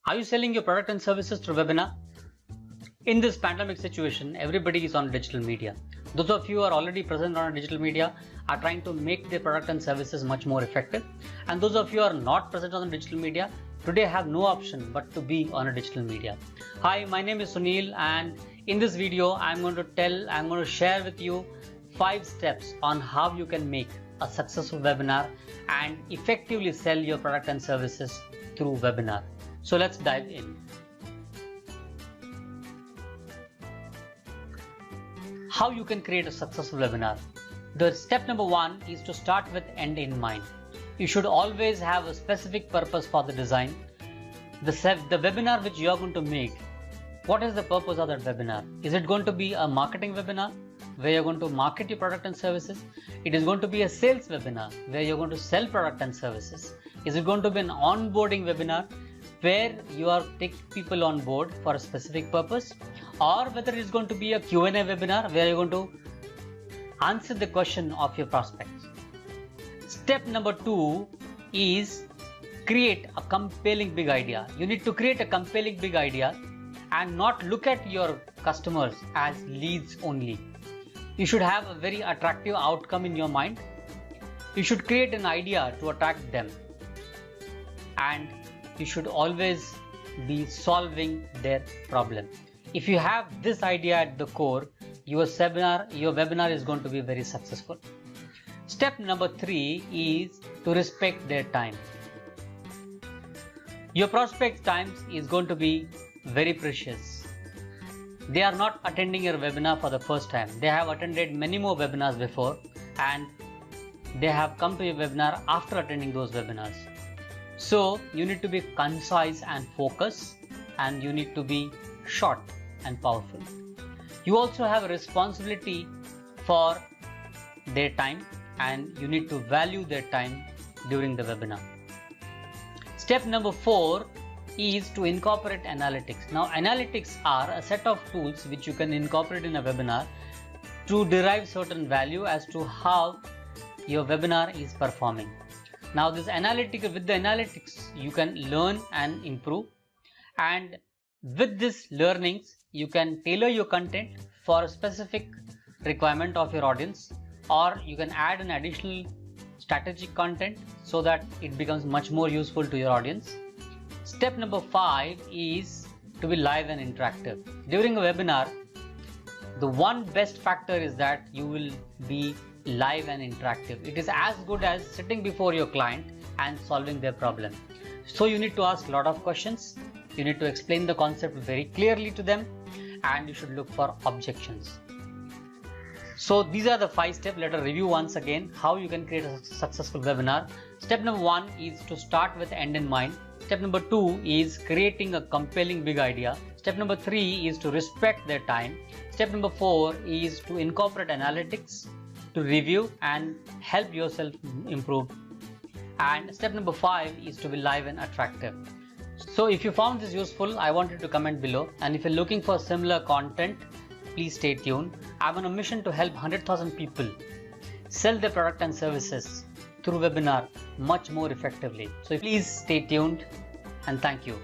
Are you selling your product and services through webinar? In this pandemic situation, everybody is on digital media. Those of you who are already present on digital media are trying to make their product and services much more effective. And those of you who are not present on the digital media, today have no option but to be on a digital media. Hi, my name is Sunil, and in this video, I'm going to share with you 5 steps on how you can make a successful webinar and effectively sell your product and services through webinar. So let's dive in. How you can create a successful webinar. The step number 1 is to start with end in mind. You should always have a specific purpose for the design. The webinar which you are going to make, what is the purpose of that webinar? Is it going to be a marketing webinar where you're going to market your product and services? It is going to be a sales webinar where you're going to sell product and services. Is it going to be an onboarding webinar where you are taking people on board for a specific purpose? Or whether it's going to be a Q&A webinar where you're going to answer the question of your prospects. Step number 2 is create a compelling big idea. You need to create a compelling big idea and not look at your customers as leads only. You should have a very attractive outcome in your mind. You should create an idea to attract them. And you should always be solving their problem. If you have this idea at the core, your webinar is going to be very successful. Step number 3 is to respect their time. Your prospect's time is going to be very precious. They are not attending your webinar for the first time. They have attended many more webinars before, and they have come to your webinar after attending those webinars. So you need to be concise and focused, and you need to be short and powerful. You also have a responsibility for their time, and you need to value their time during the webinar. Step number 4 is to incorporate analytics. Now, analytics are a set of tools which you can incorporate in a webinar to derive certain value as to how your webinar is performing. Now, with the analytics, you can learn and improve, and with this learnings, you can tailor your content for a specific requirement of your audience, or you can add an additional strategic content so that it becomes much more useful to your audience. Step number 5 is to be live and interactive. During a webinar, the one best factor is that you will be live and interactive. It is as good as sitting before your client and solving their problem. So you need to ask a lot of questions. You need to explain the concept very clearly to them, and you should look for objections. So these are the 5 steps. Let us review once again how you can create a successful webinar. Step number 1 is to start with end in mind. Step number 2 is creating a compelling big idea. Step number 3 is to respect their time. Step number 4 is to incorporate analytics to review and help yourself improve. And step number 5 is to be live and attractive. So if you found this useful, I want you to comment below. And if you're looking for similar content, please stay tuned. I'm on a mission to help 100,000 people sell their product and services through webinar much more effectively. So please stay tuned, and thank you.